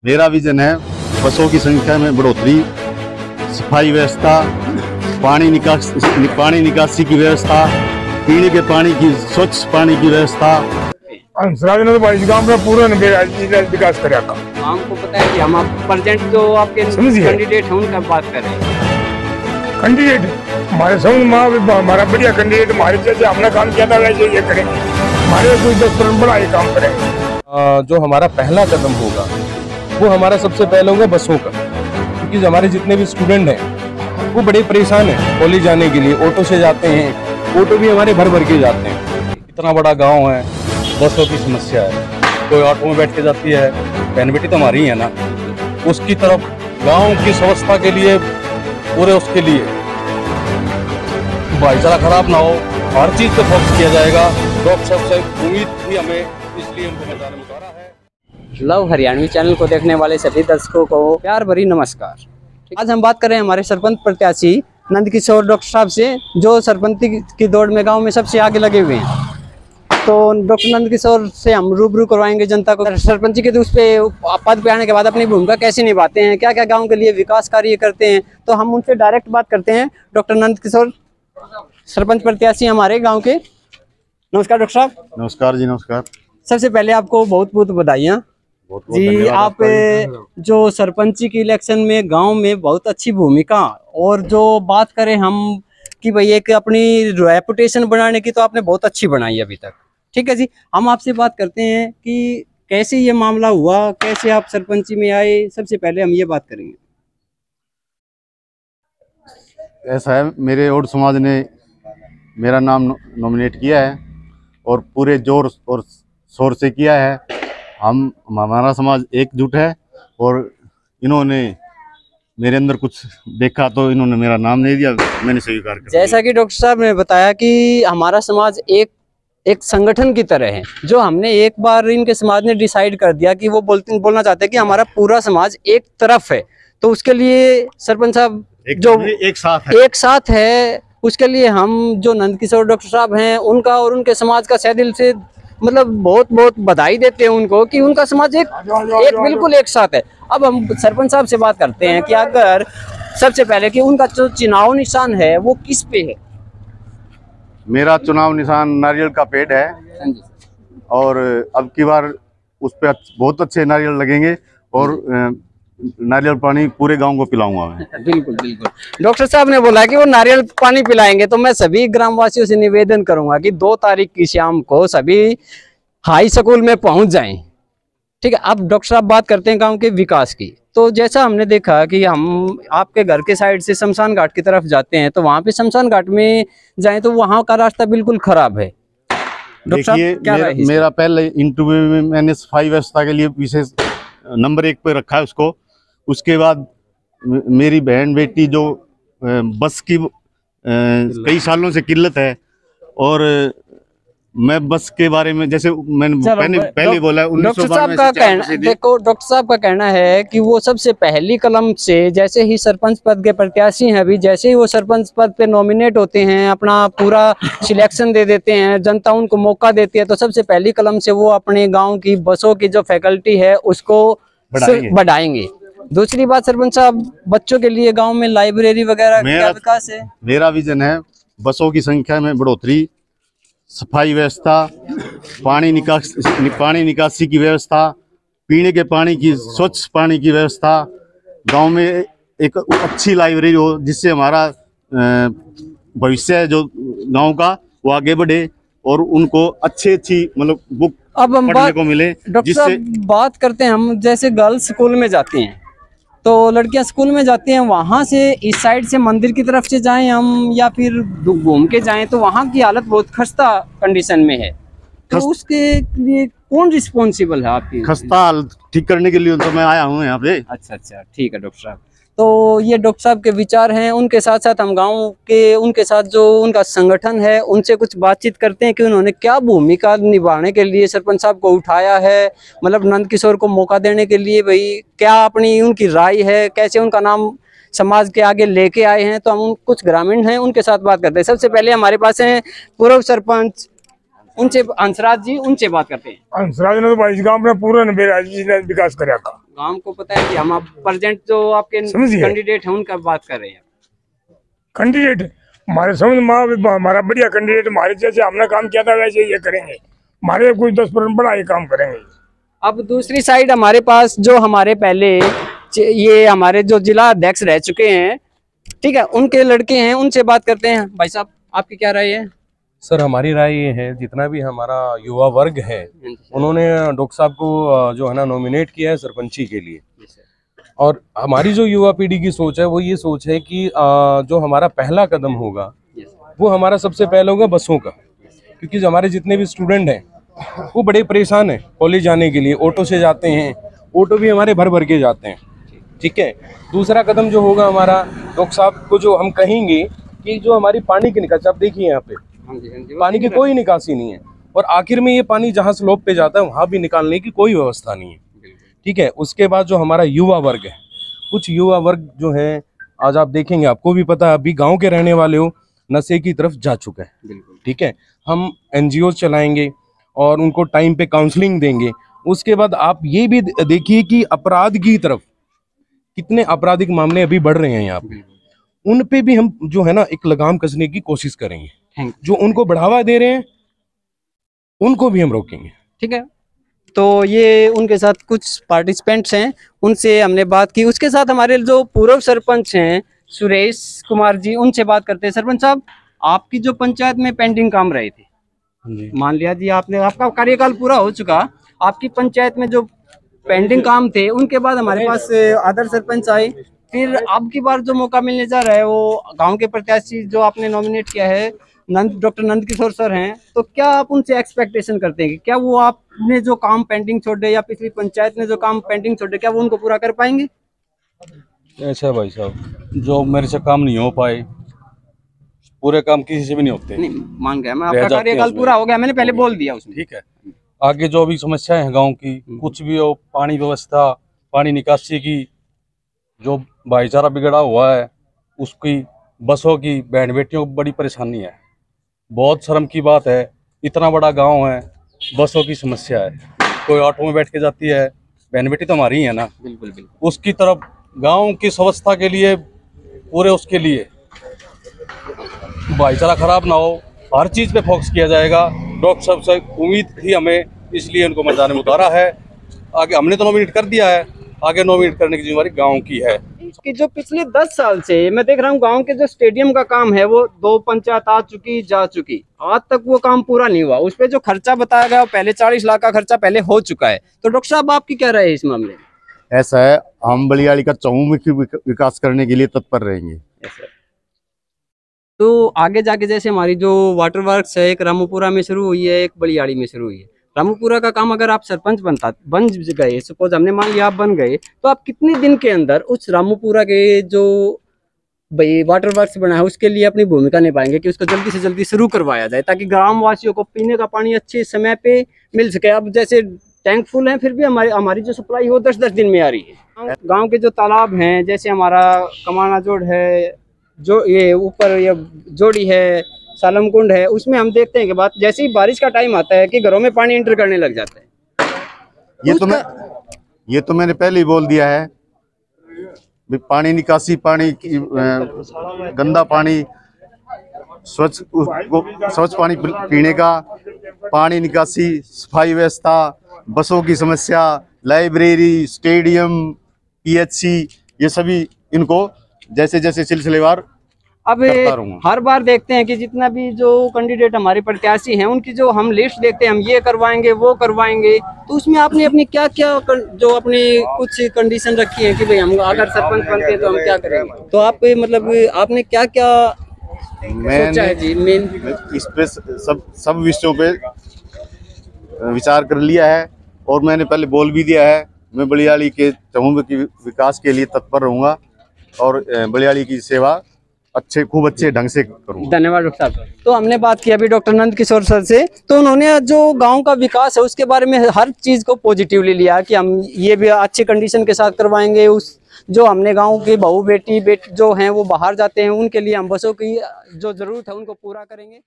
मेरा विजन है बसों की संख्या में बढ़ोतरी, सफाई व्यवस्था, पानी निकासी की व्यवस्था, पीने के पानी की स्वच्छ पानी की व्यवस्था। हंसराज ने तो इस गांव में पूरा विकास करा था। हमको पता है कि हम प्रेजेंट जो आपके कैंडिडेट हैं उनका बात कर रहे हैं। कैंडिडेट हमारे समझ में हमारा बढ़िया कैंडिडेट हमारे जैसे हमने काम किया था वैसे ये करेंगे, हमारे कोई 10 करोड़ बड़ा ये काम करेंगे। जो हमारा पहला कदम होगा वो हमारा सबसे पहले होगा बसों का, क्योंकि हमारे जितने भी स्टूडेंट हैं वो बड़े परेशान हैं कॉलेज जाने के लिए। ऑटो से जाते हैं, ऑटो भी हमारे भर भर के जाते हैं। इतना बड़ा गांव है, बसों की समस्या है। कोई ऑटो में बैठ के जाती है, बहन बेटी तो हमारी है ना, उसकी तरफ गांव की व्यवस्था के लिए पूरे उसके लिए भाईचारा खराब ना हो, हर चीज पे फोकस किया जाएगा। डॉक्टर साहब से उम्मीद थी हमें, इसलिए उनको मैदान में उतारा है। लव हरियाणवी चैनल को देखने वाले सभी दर्शकों को प्यार भरी नमस्कार। आज हम बात कर रहे हैं हमारे सरपंच प्रत्याशी नंदकिशोर डॉक्टर साहब से, जो सरपंच की दौड़ में गांव में सबसे आगे लगे हुए हैं। तो डॉक्टर नंदकिशोर से हम रूबरू करवाएंगे जनता को, सरपंच के उस पे पद पे आने के बाद अपनी भूमिका कैसे निभाते हैं, क्या क्या गांव के लिए विकास कार्य करते हैं। तो हम उनसे डायरेक्ट बात करते हैं। डॉक्टर नंदकिशोर, सरपंच प्रत्याशी हमारे गाँव के। नमस्कार डॉक्टर साहब। नमस्कार जी, नमस्कार। सबसे पहले आपको बहुत बहुत बधाइयाँ जी। आप जो सरपंची की इलेक्शन में गांव में बहुत अच्छी भूमिका, और जो बात करें हम कि भाई एक अपनी रेपुटेशन बनाने की, तो आपने बहुत अच्छी बनाई अभी तक। ठीक है जी, हम आपसे बात करते हैं कि कैसे ये मामला हुआ, कैसे आप सरपंची में आए। सबसे पहले हम ये बात करेंगे। ऐसा है, मेरे और समाज ने मेरा नाम नॉमिनेट किया है और पूरे जोर और शोर से किया है। हमारा समाज एकजुट है और इन्होंने मेरे अंदर कुछ देखा तो इन्होंने मेरा नाम नहीं दिया, मैंने स्वीकार कर। जैसा कि डॉक्टर साहब ने बताया कि हमारा समाज एक संगठन की तरह है। जो हमने एक बार इनके समाज ने डिसाइड कर दिया कि वो बोलना चाहते हैं कि हमारा पूरा समाज एक तरफ है, तो उसके लिए सरपंच साहब जो एक साथ है, उसके लिए हम जो नंदकिशोर डॉक्टर साहब हैं उनका और उनके समाज का सह दिल से मतलब बहुत बहुत बधाई देते हैं उनको कि उनका समाज एक बिल्कुल एक साथ है। अब हम सरपंच साहब से बात करते हैं कि अगर सबसे पहले कि उनका जो चुनाव निशान है वो किस पे है। मेरा चुनाव निशान नारियल का पेड़ है और अब की बार उस पे बहुत अच्छे नारियल लगेंगे और नारियल पानी पूरे गांव को पिलाऊंगा मैं। बिल्कुल बिल्कुल। डॉक्टर साहब ने बोला कि वो नारियल पानी पिलाएंगे, तो मैं सभी ग्रामवासियों से निवेदन करूंगा कि 2 तारीख की शाम को सभी हाई स्कूल में पहुंच जाएं। ठीक है। अब डॉक्टर साहब बात करते हैं गांव के विकास की। तो जैसा हमने देखा कि हम आपके घर के साइड से शमशान घाट की तरफ जाते हैं, तो वहां पे शमशान घाट में जाएं तो वहां का रास्ता बिल्कुल खराब है। देखिए, मेरा पहले इंटरव्यू में मैंने सफाई व्यवस्था के लिए विशेष नंबर 1 पे रखा है उसको। उसके बाद मेरी बहन बेटी जो बस की कई सालों से किल्लत है, और मैं बस के बारे में जैसे मैंने पहले बोला, डॉक्टर साहब का कहना, देखो डॉक्टर साहब का कहना है कि वो सबसे पहली कलम से जैसे ही सरपंच पद के प्रत्याशी हैं, अभी जैसे ही वो सरपंच पद पे नॉमिनेट होते हैं, अपना पूरा सिलेक्शन दे देते हैं, जनता उनको मौका देती है, तो सबसे पहली कलम से वो अपने गाँव की बसों की जो फैकल्टी है उसको बढ़ाएंगे। दूसरी बात सरपंच साहब, बच्चों के लिए गांव में लाइब्रेरी वगैरह का विकास है। मेरा विजन है बसों की संख्या में बढ़ोतरी, सफाई व्यवस्था, पानी निकासी की व्यवस्था, पीने के पानी की स्वच्छ पानी की व्यवस्था, गांव में एक अच्छी लाइब्रेरी हो जिससे हमारा भविष्य है जो गांव का वो आगे बढ़े और उनको अच्छी मतलब बुक अब हम पढ़ने को मिले। डॉक्टर साहब बात करते हैं, हम जैसे गर्ल्स स्कूल में जाती हैं, तो लड़कियां स्कूल में जाती हैं, वहां से इस साइड से मंदिर की तरफ से जाएं हम या फिर घूम के जाएं, तो वहां की हालत बहुत खस्ता कंडीशन में है। तो उसके लिए कौन रिस्पॉन्सिबल है आपकी? खस्ता हालत ठीक करने के लिए तो मैं आया हूँ यहाँ पे। अच्छा, ठीक है डॉक्टर साहब। तो ये डॉक्टर साहब के विचार हैं। उनके साथ साथ हम गांव के उनके साथ जो उनका संगठन है उनसे कुछ बातचीत करते हैं कि उन्होंने क्या भूमिका निभाने के लिए सरपंच साहब को उठाया है, मतलब नंदकिशोर को मौका देने के लिए भाई क्या अपनी उनकी राय है, कैसे उनका नाम समाज के आगे लेके आए हैं। तो हम कुछ ग्रामीण हैं उनके साथ बात करते हैं। सबसे पहले हमारे पास हैं पूर्व सरपंच उनसे हंसराज जी उनसे बात करते हैं। हंसराज ने तो भाई इस गांव में पूरा ने विकास कराया का। गांव को पता है कि हम आप प्रेजेंट जो आपके समझिए। कैंडिडेट हैं उनका बात कर रहे हैं। कैंडिडेट हमारे समझ में हमारा बढ़िया कैंडिडेट, हमारे जैसे हमने काम किया था वैसे ये करेंगे, हमारे कुछ 10% बड़ा ये काम करेंगे। अब दूसरी साइड हमारे पास जो हमारे पहले ये हमारे जो जिला अध्यक्ष रह चुके हैं, ठीक है, उनके लड़के हैं, उनसे बात करते हैं। भाई साहब आपकी क्या राय है? सर हमारी राय ये है, जितना भी हमारा युवा वर्ग है उन्होंने डॉक्टर साहब को जो है ना नॉमिनेट किया है सरपंची के लिए। और हमारी जो युवा पीढ़ी की सोच है वो ये सोच है कि जो हमारा पहला कदम होगा वो हमारा सबसे पहले होगा बसों का, क्योंकि जो हमारे जितने भी स्टूडेंट हैं वो बड़े परेशान हैं कॉलेज जाने के लिए, ऑटो से जाते हैं, ऑटो भी हमारे भर भर के जाते हैं। ठीक है, दूसरा कदम जो होगा हमारा डॉक्टर साहब को जो हम कहेंगे कि जो हमारी पानी की निकासी, आप देखिए यहाँ पे पानी की कोई निकासी नहीं है, और आखिर में ये पानी जहाँ स्लोप पे जाता है वहाँ भी निकालने की कोई व्यवस्था नहीं है। ठीक है, उसके बाद जो हमारा युवा वर्ग है, कुछ युवा वर्ग जो है आज आप देखेंगे, आपको भी पता है, अभी गांव के रहने वाले हो नशे की तरफ जा चुका है। ठीक है, हम एनजीओ चलाएंगे और उनको टाइम पे काउंसलिंग देंगे। उसके बाद आप ये भी देखिए कि अपराध की तरफ कितने आपराधिक मामले अभी बढ़ रहे हैं यहाँ पे, उन पे भी हम जो है ना एक लगाम कसने की कोशिश करेंगे। जो उनको बढ़ावा दे रहे हैं उनको भी हम रोकेंगे। ठीक है, तो ये उनके साथ कुछ पार्टिसिपेंट्स हैं, उनसे हमने बात की। उसके साथ हमारे जो पूर्व सरपंच हैं सुरेश कुमार जी, उनसे बात करते हैं। सरपंच साहब, आपकी जो पंचायत में पेंडिंग काम रहे थे, मान लिया जी आपने, आपका कार्यकाल पूरा हो चुका, आपकी पंचायत में जो पेंडिंग काम थे उनके बाद हमारे पास आदर्श सरपंच आए, फिर अब की बार जो मौका मिलने जा रहा है वो गांव के प्रत्याशी जो आपने नॉमिनेट किया है डॉक्टर नंद किशोर सर हैं, तो क्या आप उनसे एक्सपेक्टेशन करते हैं कि क्या वो आपने जो काम पेंडिंग छोड़े या पिछली पंचायत ने जो काम पेंडिंग छोड़े क्या वो उनको पूरा कर पाएंगे? ऐसा भाई साहब, जो मेरे से काम नहीं हो पाए, पूरे काम किसी से भी नहीं होते। नहीं मान गया मैं, आपका कार्यकाल पूरा हो गया, मैंने पहले बोल दिया उसमें। ठीक है, आगे जो भी समस्याएं हैं गांव की, कुछ भी हो, पानी व्यवस्था, पानी निकासी की, जो भाईचारा बिगड़ा हुआ है उसकी, बसों की, बहन बेटियों को बड़ी परेशानी है। बहुत शर्म की बात है, इतना बड़ा गांव है, बसों की समस्या है, कोई ऑटो में बैठ के जाती है, बहन बेटी तो हमारी ही है ना। बिल्कुल बिल्कुल। उसकी तरफ गांव की स्वच्छता के लिए, पूरे उसके लिए भाईचारा खराब ना हो, हर चीज़ पे फोकस किया जाएगा। डॉक्टर साहब से उम्मीद थी हमें, इसलिए उनको मैदान में उतारा है। आगे हमने तो नॉमिनेट कर दिया है, आगे नॉमिनेट करने की जिम्मेदारी गांव की है। कि जो पिछले 10 साल से मैं देख रहा हूँ गांव के जो स्टेडियम का काम है वो 2 पंचायत आ चुकी जा चुकी, आज तक वो काम पूरा नहीं हुआ। उस पे जो खर्चा बताया गया पहले 40 लाख का खर्चा पहले हो चुका है, तो डॉक्टर साहब आपकी क्या राय है इस मामले में? ऐसा है, हम बलियाड़ी का चहुमुखी विकास करने के लिए तत्पर रहेंगे। तो आगे जाके जैसे हमारी जो वाटर वर्क्स है, एक रामूपुरा में शुरू हुई है, एक बलियाड़ी में शुरू हुई है। रामूपुरा का काम अगर आप सरपंच बन गए, सपोज हमने मान लिया आप बन गए, तो आप कितने दिन के अंदर उस रामूपुरा के जो वाटर वर्क्स बना है उसके लिए अपनी भूमिका निभाएंगे कि उसको जल्दी से जल्दी शुरू करवाया जाए, ताकि ग्राम वासियों को पीने का पानी अच्छे समय पे मिल सके। अब जैसे टैंक फुल हैं, फिर भी हमारी जो सप्लाई वो 10-10 दिन में आ रही है। गाँव के जो तालाब हैं, जैसे हमारा कमाना जोड़ है, जो ये ऊपर ये जोड़ी है, सालम कुंड है, उसमें हम देखते हैं कि बात जैसे ही बारिश का टाइम आता है कि घरों में पानी एंटर करने लग जाता है। ये तो मैंने पहले ही बोल दिया है, पानी निकासी, पानी की गंदा पानी, स्वच्छ पानी पीने का, पानी निकासी, सफाई व्यवस्था, बसों की समस्या, लाइब्रेरी, स्टेडियम, पीएचसी, ये सभी इनको जैसे जैसे सिलसिलेवार अब हर बार देखते हैं कि जितना भी जो कैंडिडेट हमारे प्रत्याशी हैं उनकी जो हम लिस्ट देखते हैं, हम ये करवाएंगे वो करवाएंगे, तो उसमें आपने अपनी क्या क्या जो अपनी कुछ कंडीशन रखी है कि भाई हम अगर सरपंच बनते हैं तो हम क्या करेंगे, तो आप मतलब आपने क्या क्या सोचा है जी? मेन इस पे सब विषयों पे विचार कर लिया है, और मैंने पहले बोल भी दिया है, मैं बलियाड़ी के चहुमुखी विकास के लिए तत्पर रहूंगा और बलियाड़ी की सेवा खूब अच्छे ढंग से करूँ। धन्यवाद डॉक्टर साहब। तो हमने बात की अभी डॉक्टर नंद किशोर सर से, तो उन्होंने जो गांव का विकास है उसके बारे में हर चीज को पॉजिटिवली लिया कि हम ये भी अच्छे कंडीशन के साथ करवाएंगे। उस जो हमने गांव के बहू बेटी जो हैं वो बाहर जाते हैं, उनके लिए हम बसों की जो जरूरत है उनको पूरा करेंगे।